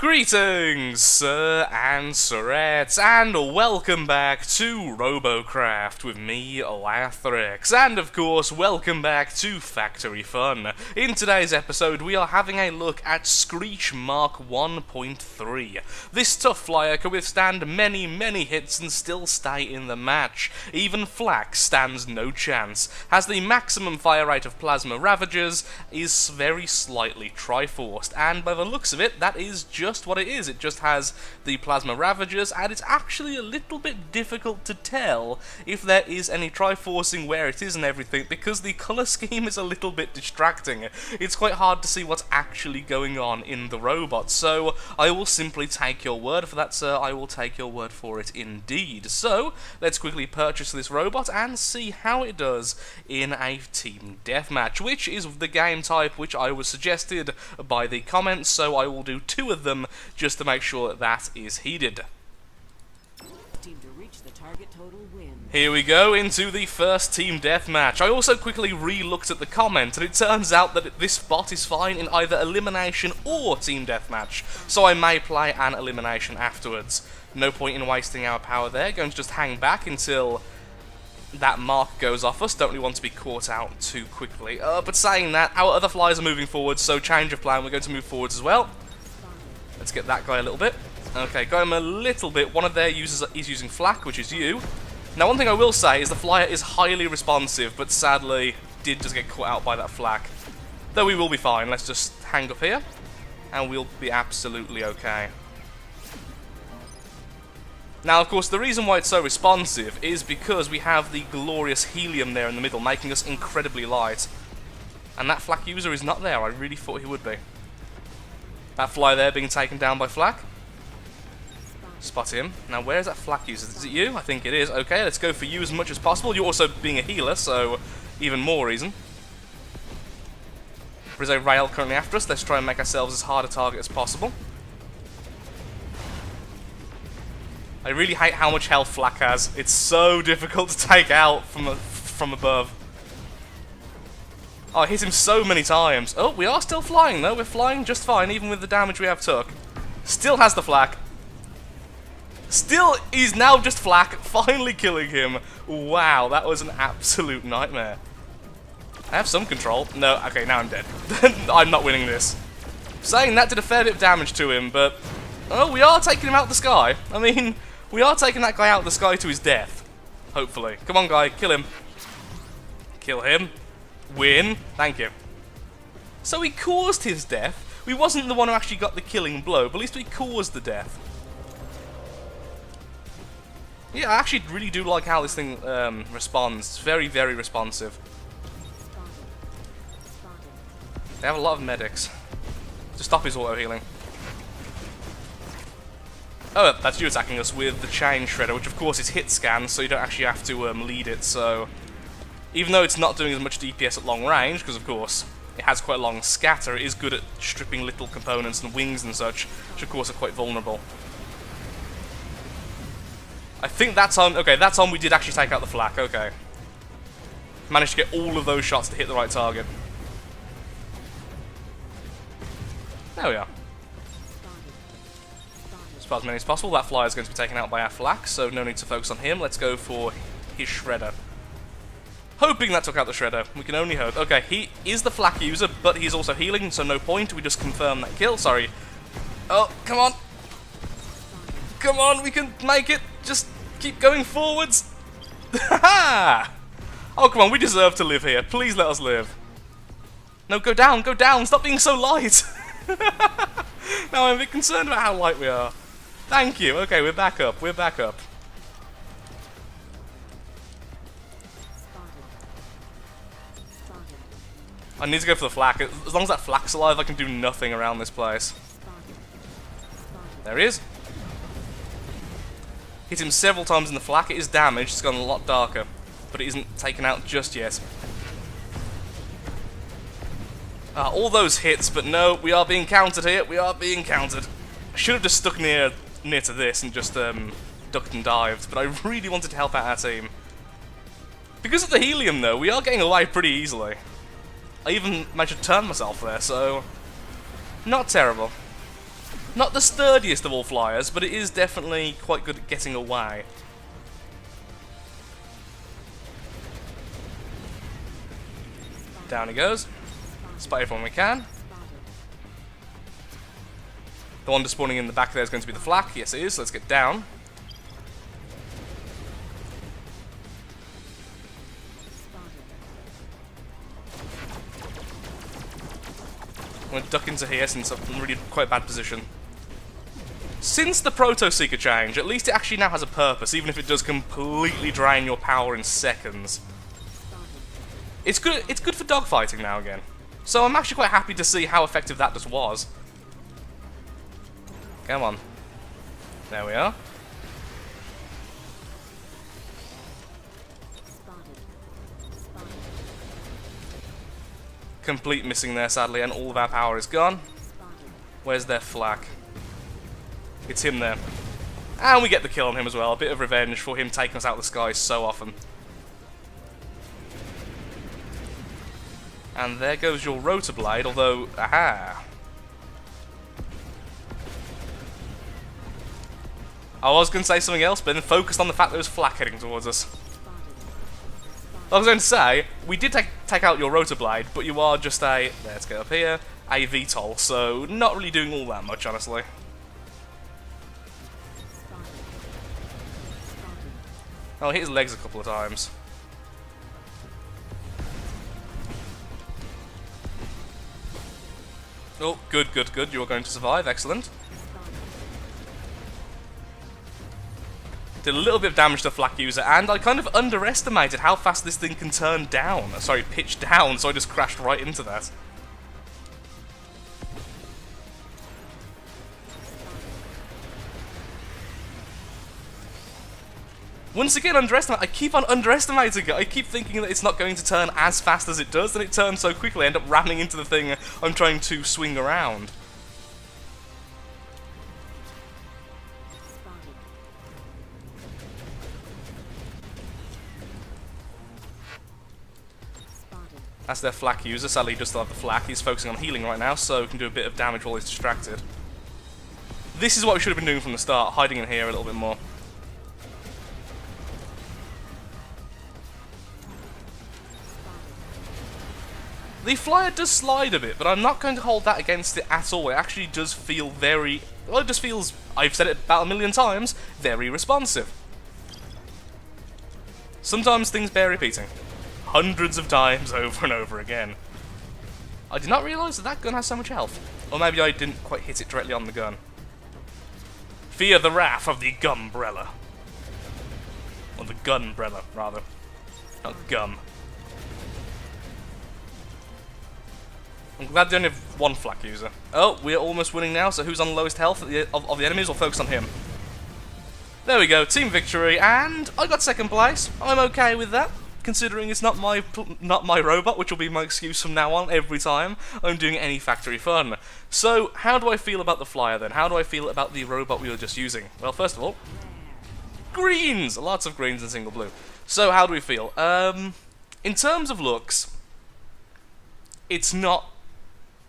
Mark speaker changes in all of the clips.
Speaker 1: Greetings, sir and sirettes, and welcome back to Robocraft with me, Lathrix, and of course, welcome back to Factory Fun. In today's episode, we are having a look at Screech Mk 1.3. This tough flyer can withstand many hits and still stay in the match. Even Flak stands no chance, has the maximum fire rate of Plasma Ravagers, is very slightly Triforced, and by the looks of it, that is just what it is. It just has the Plasma Ravagers, and it's actually a little bit difficult to tell if there is any Triforcing where it is and everything, because the colour scheme is a little bit distracting. It's quite hard to see what's actually going on in the robot, so I will simply take your word for that, sir. I will take your word for it indeed. So, let's quickly purchase this robot and see how it does in a team deathmatch, which is the game type which I was suggested by the comments, so I will do 2 of them just to make sure that is heeded.
Speaker 2: Team to reach the target total win.
Speaker 1: Here we go into the first team deathmatch. I also quickly re-looked at the comment, and it turns out that this bot is fine in either elimination or team deathmatch, so I may play an elimination afterwards. No point in wasting our power there. Going to just hang back until that mark goes off us. Don't really want to be caught out too quickly. But saying that, our other flyers are moving forward, so change of plan. We're going to move forwards as well. Let's get that guy a little bit. Okay, got him a little bit. One of their users is using Flak, which is you. Now, one thing I will say is the flyer is highly responsive, but sadly did just get caught out by that Flak. Though we will be fine. Let's just hang up here, and we'll be absolutely okay. Now, of course, the reason why it's so responsive is because we have the glorious helium there in the middle, making us incredibly light. And that Flak user is not there. I really thought he would be. That flyer there being taken down by Flak. Spot him. Now, where is that Flak user? Is it you? I think it is. Okay, let's go for you as much as possible. You're also being a healer, so even more reason. There is a rail currently after us. Let's try and make ourselves as hard a target as possible. I really hate how much health Flak has. It's so difficult to take out from above. Oh, I hit him so many times. Oh, we are still flying, though. We're flying just fine, even with the damage we have took. Still has the Flak. Still, he's now just Flak, finally killing him. Wow, that was an absolute nightmare. I have some control. No, okay, now I'm dead. I'm not winning this. Saying that did a fair bit of damage to him, but oh, we are taking him out of the sky. I mean, we are taking that guy out of the sky to his death. Hopefully. Come on, guy, kill him. Kill him. Win. Thank you. So he caused his death. We wasn't the one who actually got the killing blow, but at least we caused the death. Yeah, I actually really do like how this thing responds. It's very responsive. They have a lot of medics. To stop his auto-healing. Oh, that's you attacking us with the chain shredder, which of course is hit scan, so you don't actually have to lead it, so even though it's not doing as much DPS at long range, because of course it has quite a long scatter, it is good at stripping little components and wings and such, which of course are quite vulnerable. I think that's on. Okay, that's on. We did actually take out the Flak. Okay. Managed to get all of those shots to hit the right target. There we are. As far as many as possible, that flyer is going to be taken out by our Flak, so no need to focus on him. Let's go for his shredder. Hoping that took out the shredder. We can only hope. Okay, he is the Flak user, but he's also healing, so no point. We just confirm that kill. Sorry. Oh, come on. Come on, we can make it. Just keep going forwards. Ha! Oh, come on, we deserve to live here. Please let us live. No, go down, go down. Stop being so light. Now I'm a bit concerned about how light we are. Thank you. Okay, we're back up. We're back up. I need to go for the Flak. As long as that Flak's alive, I can do nothing around this place. There he is. Hit him several times in the Flak. It is damaged. It's gone a lot darker. But it isn't taken out just yet. All those hits, but no, we are being countered here. We are being countered. I should have just stuck near to this and just ducked and dived, but I really wanted to help out our team. Because of the helium, though, we are getting away pretty easily. I even managed to turn myself there, so not terrible. Not the sturdiest of all flyers, but it is definitely quite good at getting away. Down he goes. Spot everyone we can. The one just spawning in the back there is going to be the flak. Yes, it is. Let's get down. I'm going to duck into here since I'm in really quite a bad position. Since the Proto Seeker change, at least it actually now has a purpose, even if it does completely drain your power in seconds. It's good for dogfighting now again. So I'm actually quite happy to see how effective that just was. Come on. There we are. Complete missing there, sadly, and all of our power is gone. Where's their flak? It's him there. And we get the kill on him as well. A bit of revenge for him taking us out of the sky so often. And there goes your rotor blade, although... Aha! I was going to say something else, but then focused on the fact that there was flak heading towards us. I was going to say, we did take out your rotor blade, but you are just a... Let's get up here. A VTOL, so not really doing all that much, honestly. Oh, hit his legs a couple of times. Oh, good, good, good. You are going to survive. Excellent. Did a little bit of damage to the flak user, and I kind of underestimated how fast this thing can turn down. Sorry, pitch down, so I just crashed right into that. Once again, I keep on underestimating it. I keep thinking that it's not going to turn as fast as it does, and it turns so quickly I end up ramming into the thing I'm trying to swing around. That's their flak user. Sadly, he does still have the flak. He's focusing on healing right now, so he can do a bit of damage while he's distracted. This is what we should have been doing from the start, hiding in here a little bit more. The flyer does slide a bit, but I'm not going to hold that against it at all. It actually does feel very... Well, it just feels, I've said it about a million times, very responsive. Sometimes things bear repeating. Hundreds of times over and over again. I did not realise that gun has so much health. Or maybe I didn't quite hit it directly on the gun. Fear the wrath of the Gumbrella. Or the Gunbrella, rather. Not gum. I'm glad they only have one flak user. Oh, we're almost winning now, so who's on the lowest health of the enemies? We'll focus on him. There we go, team victory, and I got second place. I'm okay with that, considering it's not my robot, which will be my excuse from now on every time I'm doing any factory fun. So, how do I feel about the flyer then? How do I feel about the robot we were just using? Well, first of all, greens! Lots of greens and single blue. So, how do we feel? In terms of looks, it's not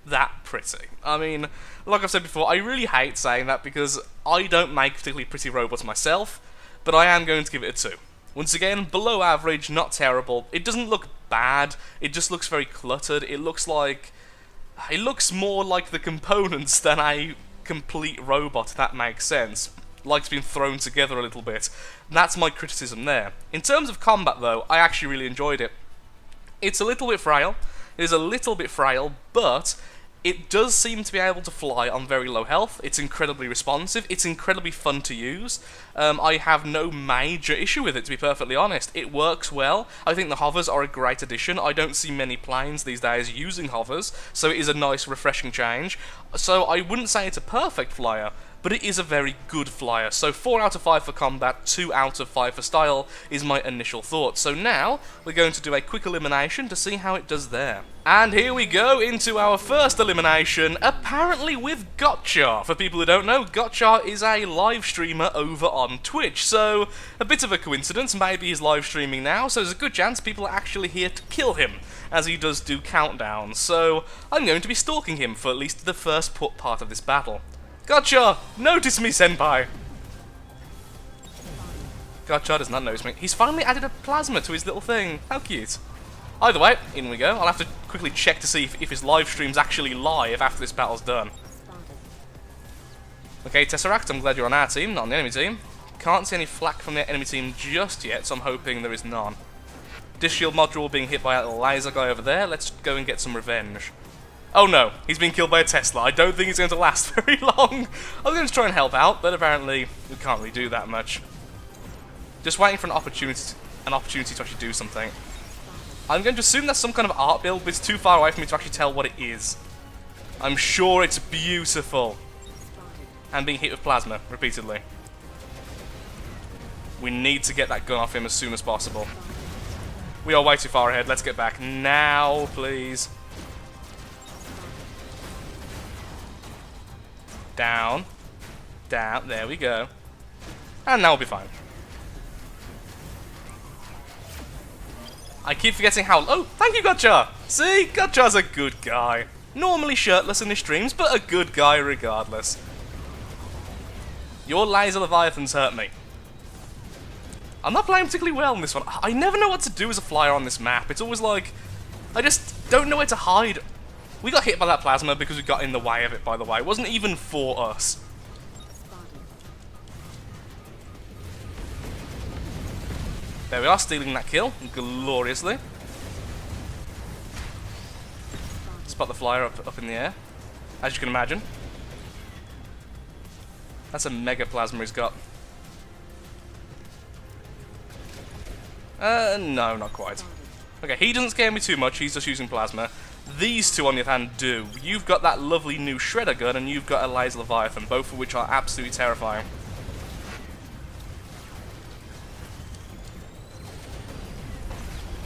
Speaker 1: that pretty. I mean, like I've said before, I really hate saying that because I don't make particularly pretty robots myself, but I am going to give it a 2. Once again, below average, not terrible. It doesn't look bad, it just looks very cluttered. It looks more like the components than a complete robot, if that makes sense. Like it's been thrown together a little bit. That's my criticism there. In terms of combat though, I actually really enjoyed it. It's a little bit frail. It is a little bit frail, but it does seem to be able to fly on very low health. It's incredibly responsive. It's incredibly fun to use. I have no major issue with it, to be perfectly honest. It works well. I think the hovers are a great addition. I don't see many planes these days using hovers, so it is a nice, refreshing change. So I wouldn't say it's a perfect flyer, but it is a very good flyer. So 4 out of 5 for combat, 2 out of 5 for style is my initial thought. So now we're going to do a quick elimination to see how it does there. And here we go into our first elimination, apparently with Gotcha. For people who don't know, Gotcha is a live streamer over on Twitch, so a bit of a coincidence. Maybe he's live streaming now, so there's a good chance people are actually here to kill him, as he does do countdowns. So I'm going to be stalking him for at least the first part of this battle. Gotcha! Notice me, senpai! Gotcha does not notice me. He's finally added a plasma to his little thing. How cute. Either way, in we go. I'll have to quickly check to see if his live stream's actually live after this battle's done. Okay, Tesseract, I'm glad you're on our team, not on the enemy team. Can't see any flak from the enemy team just yet, so I'm hoping there is none. Disc shield module being hit by a little laser guy over there. Let's go and get some revenge. Oh no, he's been killed by a Tesla. I don't think it's going to last very long. I was going to try and help out, but apparently we can't really do that much. Just waiting for an opportunity to actually do something. I'm going to assume that's some kind of art build, but it's too far away for me to actually tell what it is. I'm sure it's beautiful. And being hit with plasma repeatedly. We need to get that gun off him as soon as possible. We are way too far ahead. Let's get back now, please. Down. Down. There we go. And now we'll be fine. I keep forgetting how... Oh, thank you, Gotcha! See? Gotcha's a good guy. Normally shirtless in his streams, but a good guy regardless. Your laser leviathans hurt me. I'm not playing particularly well in this one. I never know what to do as a flyer on this map. It's always like... I just don't know where to hide. We got hit by that plasma because we got in the way of it, by the way. It wasn't even for us. There we are, stealing that kill gloriously. Spot the flyer up in the air, as you can imagine. That's a mega plasma he's got. No, not quite. Okay, he doesn't scare me too much, he's just using plasma. These two, on the other hand, do. You've got that lovely new shredder gun, and you've got a laser leviathan, both of which are absolutely terrifying.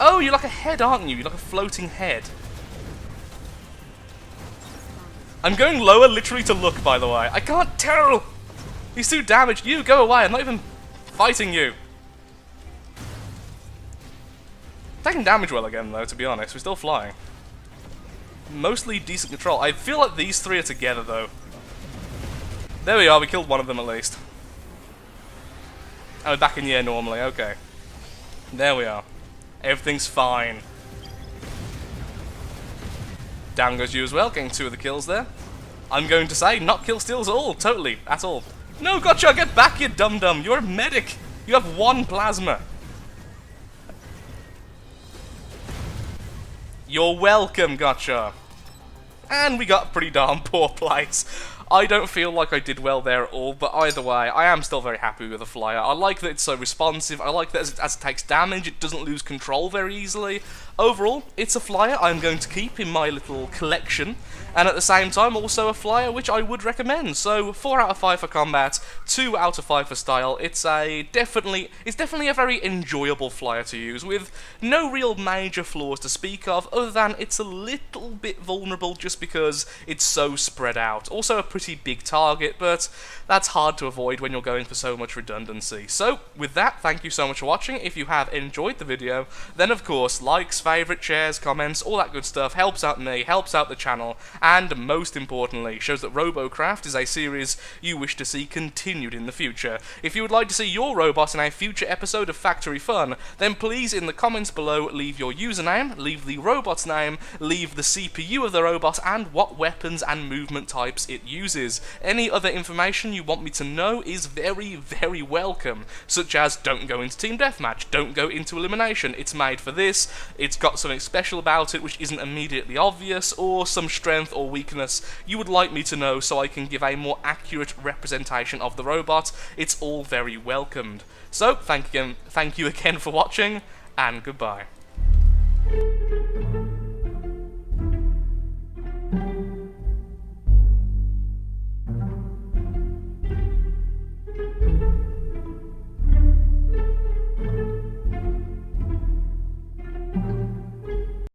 Speaker 1: Oh, you're like a head, aren't you? You're like a floating head. I'm going lower literally to look, by the way. I can't tell! He's too damaged. You, go away. I'm not even fighting you. Taking damage well again, though, to be honest. We're still flying. Mostly decent control. I feel like these three are together, though. There we are. We killed one of them, at least. Oh, back in the air normally. Okay. There we are. Everything's fine. Down goes you as well, getting 2 of the kills there. I'm going to say, not kill steals at all. Totally. At all. No, Gotcha, get back, you dum-dum. You're a medic. You have 1 plasma. You're welcome, Gotcha. And we got pretty darn poor plays. I don't feel like I did well there at all, but either way, I am still very happy with the flyer. I like that it's so responsive. I like that as it takes damage, it doesn't lose control very easily. Overall, it's a flyer I'm going to keep in my little collection, and at the same time, also a flyer which I would recommend. So, 4 out of 5 for combat, 2 out of 5 for style. It's definitely a very enjoyable flyer to use, with no real major flaws to speak of, other than it's a little bit vulnerable just because it's so spread out. Also a pretty big target, but that's hard to avoid when you're going for so much redundancy. So, with that, thank you so much for watching. If you have enjoyed the video, then of course, likes, favourite, shares, comments, all that good stuff helps out me, helps out the channel, and most importantly, shows that Robocraft is a series you wish to see continued in the future. If you would like to see your robot in a future episode of Factory Fun, then please in the comments below leave your username, leave the robot's name, leave the CPU of the robot, and what weapons and movement types it uses. Any other information you want me to know is very, very welcome, such as don't go into Team Deathmatch, don't go into Elimination, it's made for this, it's got something special about it which isn't immediately obvious, or some strength or weakness you would like me to know so I can give a more accurate representation of the robot. It's all very welcomed. So, thank you again for watching, and goodbye.